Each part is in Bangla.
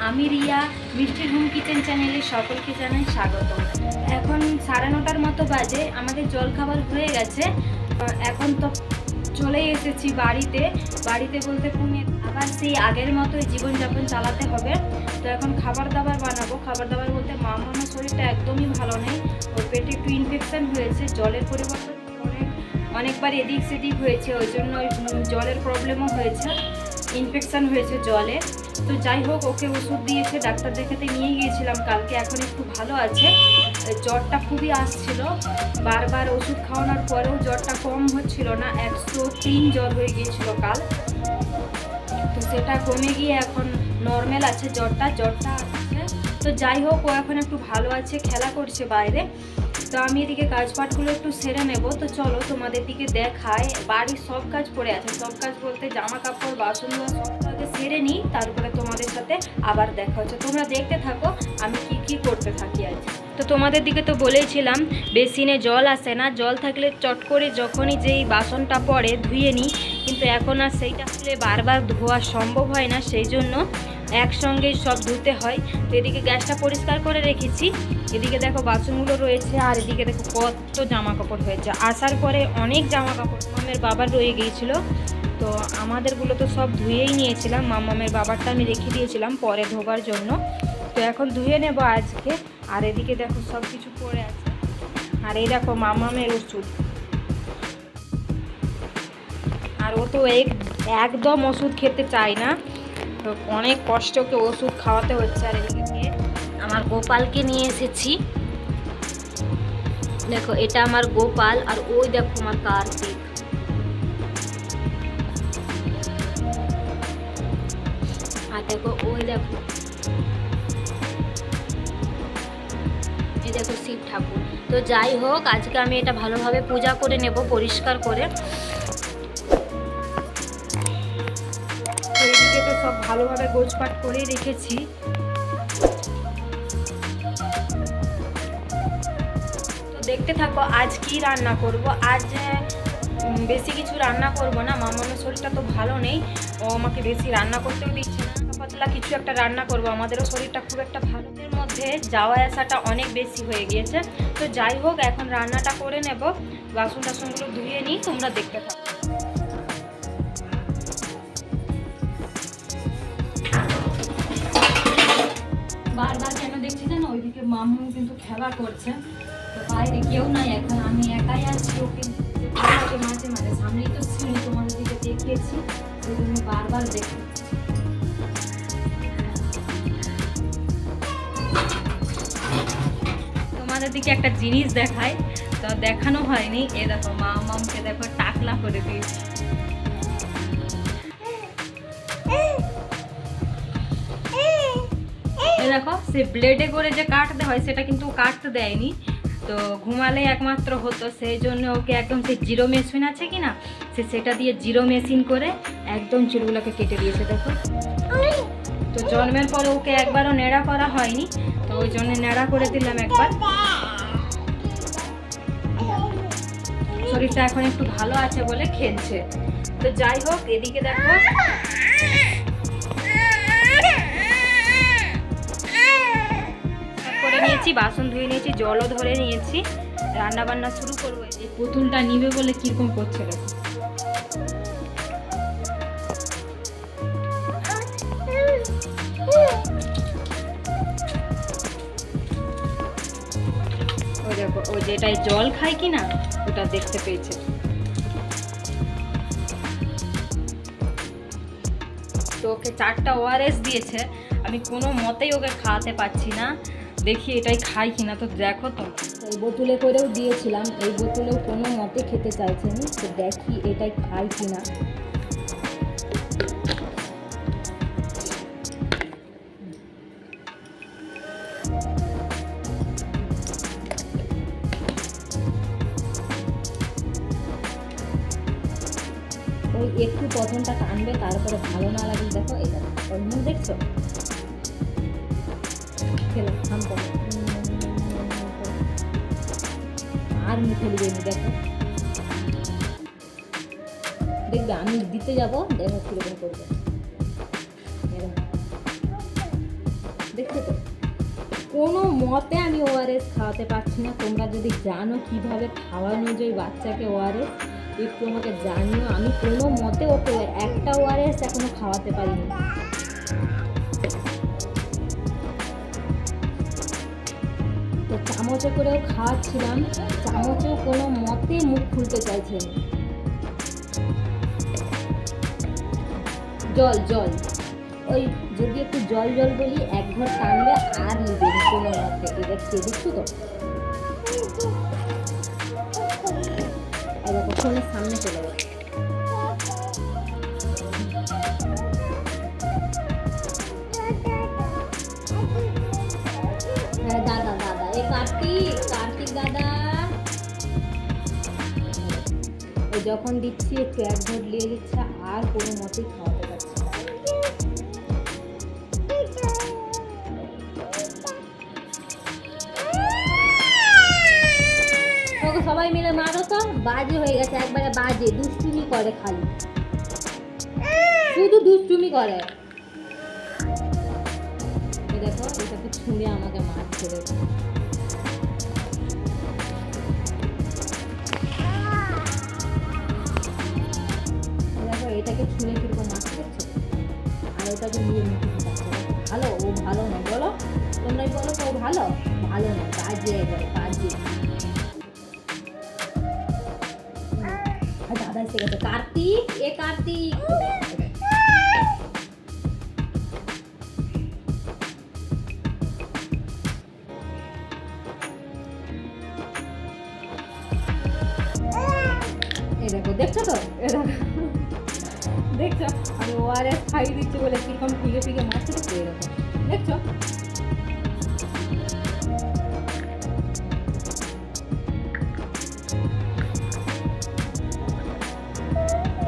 আমি রিয়া মিষ্টির হোম কিচেন চ্যানেলে সকলকে জানাই স্বাগত। এখন 9:30টার মতো বাজে, আমাদের জলখাবার হয়ে গেছে। এখন তো চলে এসেছি বাড়িতে বলতে পুনে। আবার সেই আগের মতোই জীবনযাপন চালাতে হবে। তো এখন খাবার দাবার বানাবো। খাবার দাবার বলতে মামার শরীরটা একদমই ভালো নেই, ওর পেটে একটু ইনফেকশন হয়েছে, জলের পরিবর্তন অনেকবার এদিক সেদিক হয়েছে, ওই জন্য জলের প্রবলেমও হয়েছে, ইনফেকশান হয়েছে জলে। তো যাই হোক, ওকে ওষুধ দিয়েছে, ডাক্তার দেখাতে নিয়ে গিয়েছিলাম কালকে, এখন একটু ভালো আছে। জ্বরটা খুবই আসছিল, বারবার ওষুধ খাওয়ানোর পরেও জ্বরটা কম হচ্ছিল না, 103 জ্বর হয়ে গিয়েছিল কাল। তো সেটা কমে গিয়ে এখন নর্মাল আছে জ্বরটা আছে। তো যাই হোক, ও এখন একটু ভালো আছে, খেলা করছে বাইরে। তো আমি এদিকে কাজপাটগুলো একটু সেরে নেব। তো চলো তোমাদের দিকে দেখায়। বাড়ির সব কাজ পড়ে আছে, সব কাজ বলতে জামা কাপড় বাসন সব কাজে সেরে নিই, তারপরে তোমাদের সাথে আবার দেখা হচ্ছে। তোমরা দেখতে থাকো আমি কি করতে থাকি আজ। তো তোমাদের দিকে তো বলেইছিলাম বেসিনে জল আসে না, জল থাকলে চট করে যখনই যেই বাসনটা পড়ে ধুয়ে নিই, কিন্তু এখন আর সেইটা আসলে বারবার ধোয়া সম্ভব হয় না, সেই জন্য একসঙ্গেই সব ধুতে হয়। তো এদিকে গ্যাসটা পরিষ্কার করে রেখেছি, এদিকে দেখো বাসনগুলো রয়েছে, আর এদিকে দেখো কত জামা কাপড় হয়েছে। আসার পরে অনেক জামা কাপড় মামের বাবার রয়ে গিয়েছিল, তো আমাদেরগুলো তো সব ধুয়েই নিয়েছিলাম, মামের বাবারটা আমি রেখে দিয়েছিলাম পরে ধোবার জন্য। তো এখন ধুয়ে নেব আজকে। আর এদিকে দেখো সব কিছু পড়ে আছে, আর এই দেখো মামের ওষুধ, আর ও তো একদম ওষুধ খেতে চায় না, তো অনেক কষ্টকে ওষুধ খাওয়াতে হচ্ছে। আর এদিকে আমার গোপালকে নিয়ে এসেছি, দেখো এটা আমার গোপাল, আর ওই দেখো আমার কার্তিক। আর দেখো ওই দেখো, এই দেখো শিব ঠাকুর। তো যাই হোক, আজকে আমি এটা ভালোভাবে পূজা করে নেব পরিষ্কার করে। এদিকে তো সব ভালোভাবে গোছপাট করে রেখেছি। তো দেখতে থাকো আজ কি রান্না করব। আজ বেশি কিছু রান্না করব না, মামার শরীরটা তো ভালো নেই, ও আমাকে বেশি রান্না করতেও দিচ্ছে না, পাতলা কিছু একটা রান্না করব। আমাদেরও শরীরটা খুব একটা ভালো, এর মধ্যে যাওয়া আসাটা অনেক বেশি হয়ে গিয়েছে। তো যাই হোক, এখন রান্নাটা করে নেব, বাসন টাসনগুলো ধুয়ে নিই, তোমরা দেখতে থাকো। বারবার কেন দেখছি জানো, ওইদিকে মামু কিন্তু খেলা করছে, তো বাইরে কেউ নাই, এখন আমি একাই আছি। ওকে মাঝে মাঝে সামনেই তো সিঁড়ি, তোমাদের দিকে দেখিয়েছি, সেই জন্য বারবার দেখি। তোমাদের দিকে একটা জিনিস দেখায়, তো দেখানো হয়নি, এ দেখো মামকে দেখো টাকলা করে দিয়েছি। দেখো সে ব্লেডে করে যে কাটতে হয় সেটা কিন্তু কাটতে দেয়নি, তো ঘুমালে একমাত্র হতো, সেই জন্য ওকে একদম সেই জিরো মেশিন আছে কি না, সেটা দিয়ে জিরো মেশিন করে একদম চুলগুলোকে কেটে দিয়েছে দেখো। তো জন্মের পরে ওকে একবারও নেড়া করা হয়নি, তো ওই জন্য নেড়া করে দিলাম একবার। শরীরটা এখন একটু ভালো আছে বলে খেলছে। তো যাই হোক, এদিকে দেখো করে নিয়েছি, বাসন ধুয়ে নিয়েছি, জলও ধরে নিয়েছি, রান্না বান্না শুরু করবো। এই পুতুলটা নিবে বলে কিরকম করছে দেখো। ও দেখো, ও যেটাই জল খায় কি না, ওটা দেখতে পেয়েছে। তো ওকে 4টা ORS দিয়েছে, আমি কোনো মতেই ওকে খাওয়াতে পারছি না, দেখি এটাই খাই কিনা। তো দেখো, তো এই বোতলে করেও দিয়েছিলাম, এই বোতলেও কোনো মতে খেতে চাইছে না, তো দেখি এটাই খাই কিনা। ওই একটু প্রথমটা টানবে, তারপরে ভালো না লাগলে দেখো এটা ওর মুখ দেখছো, খেলো থাম করো, আর মুখে দিবে দেখো, দেখবে আমি দিতে যাবো, দেখো কিরকম করবে। কোনো মতে আমি ওআরএস খাওয়াতে পারছি না। তোমরা যদি জানো কিভাবে খাওয়ানো যায় বাচ্চাকে ওআরএস, একটু আমাকে জানিও। আমি কোনো মতে ওকে একটা ওআরএস এখনো খাওয়াতে পারিনি। তো চামচে করেও খাওয়াচ্ছিলাম, চামচেও কোনো মতে মুখ খুলতে চাইছে না। জল জল, ওই যদি একটু জল জল বলি এক ঘর টানবে আর নিবে কোনো মতে। এবার খেয়ে দিচ্ছি তো, এবার ফোনের সামনে চলে গেছে। হ্যাঁ দাদা দাদা, এ কার্তিক কার্তিক দাদা। ওই যখন দিচ্ছি একটু এক ঘর নিয়ে দিচ্ছে, আর কোনো মতেই খাওয়াতে পারছি না। তোকে সবাই মিলে মারো তো, বাজে হয়ে গেছে একবারে, বাজে দুষ্টুমি করে, খালি শুধু দুষ্টুমি করে। দেখো এটাকে ছুঁড়ে আমাকে মারছে। দেখো দেখো এটাকে ছুঁড়ে কিরকম মারছে, দেখছো? আর ওটাকে নিয়ে মুখে ঢুকাচ্ছে। ভালো ও ভালো না, বলো তোমরাই বলো তো, ও ভালো ভালো না, বাজে এবারে বাজে। দাদা এসে গেছে। কার্তিক, এ কার্তিক, এই দেখো, দেখছো তো, এ দেখো দেখছো আমি ওআরএস খাইয়ে দিচ্ছি বলে কিরকম ফিকে ফিকে মারছে, তো এরকম দেখছো।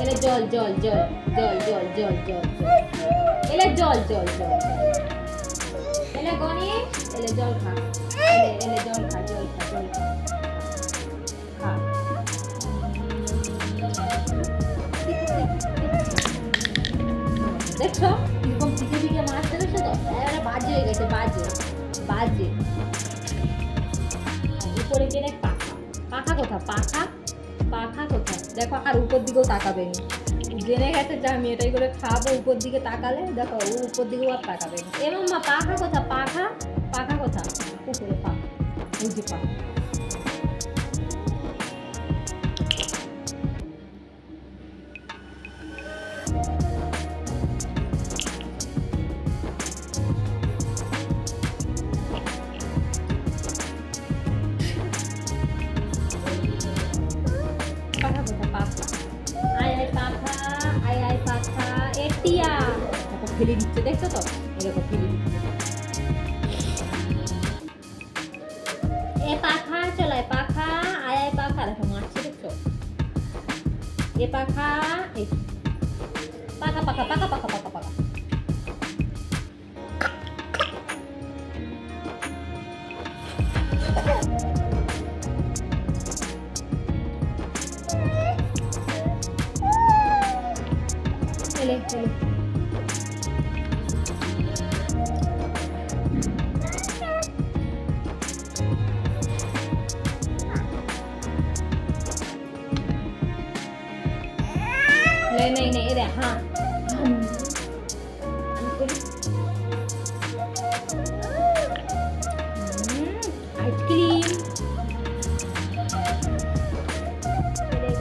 এলে জল জল জল জল জল জল জল, এলে জল জল জল, এলে গণেশ, এলে জল খা, এলে এলে জল খা, জল খা, জল খা, খা। দেখছো কিরকম ফিকে ফিকে মারতে, দেখছো তো? বাজে হয়ে গেছে, বাজে বাজে। উপরে গেলে পাখা, পাখা কোথা, পাখা পাখা কোথা দেখো। আর উপর দিকেও তাকাবে না, জেনে গেছে যে আমি এটাই করে খাবো। উপর দিকে তাকালে দেখো ও উপর দিকেও আর তাকাবে না। এ মাম্মা পাখা কোথা, পাখা পাখা কোথা, উপরে পাখা, ওই যে পাখা। পাখা কোথা, পাখা, আয় আয় পাখা, আয় আয় পাখা, এ টিয়া। দেখো ফেলে দিচ্ছে, দেখছো তো, এরকম ফেলে দিচ্ছে। এ পাখা চলায়, পাখা আয় আয় পাখা, দেখো মারছে, দেখছো? এ পাখা, এই পাখা পাখা পাখা পাখা পাখা পাখা। এলে এলে नहीं नहीं नहीं, हाँ आइसक्रीम,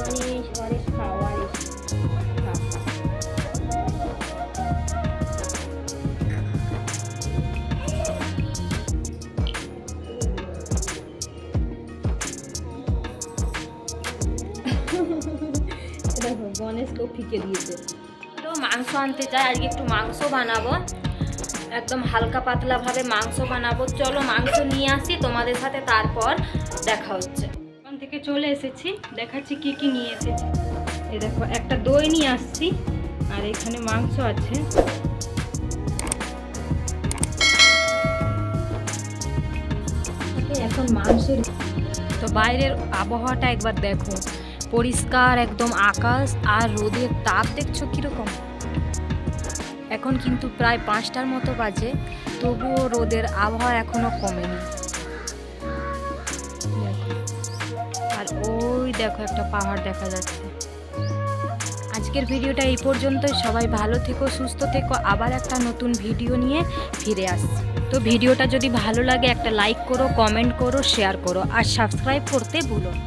गणेश वारिस खाओ, वारिस खा। দেখো গণেশকেও ফিকে দিয়েছে। তো মাংস আনতে যাই, আজকে একটু মাংস বানাবো, একদম হালকা পাতলাভাবে মাংস বানাবো। চলো মাংস নিয়ে আসি তোমাদের সাথে, তারপর দেখা হচ্ছে। ওখান থেকে চলে এসেছি, দেখাচ্ছি কি কি নিয়ে এসেছি। এই দেখো একটা দই নিয়ে আসছি, আর এখানে মাংস আছে। এখন মাংসের তো বাইরের আবহাওয়াটা একবার দেখো, পরিষ্কার একদম আকাশ, আর রোদের তাপ দেখছো কিরকম। এখন কিন্তু প্রায় 5টার মতো বাজে, তবুও রোদের আবহাওয়া এখনো কমেনি। দেখো, আর ওই দেখো একটা পাহাড় দেখা যাচ্ছে। আজকের ভিডিওটা এই পর্যন্তই। সবাই ভালো থেকো, সুস্থ থেকো। আবার একটা নতুন ভিডিও নিয়ে ফিরে আসছি। তো ভিডিওটা যদি ভালো লাগে একটা লাইক করো, কমেন্ট করো, শেয়ার করো আর সাবস্ক্রাইব করতে ভুলো না।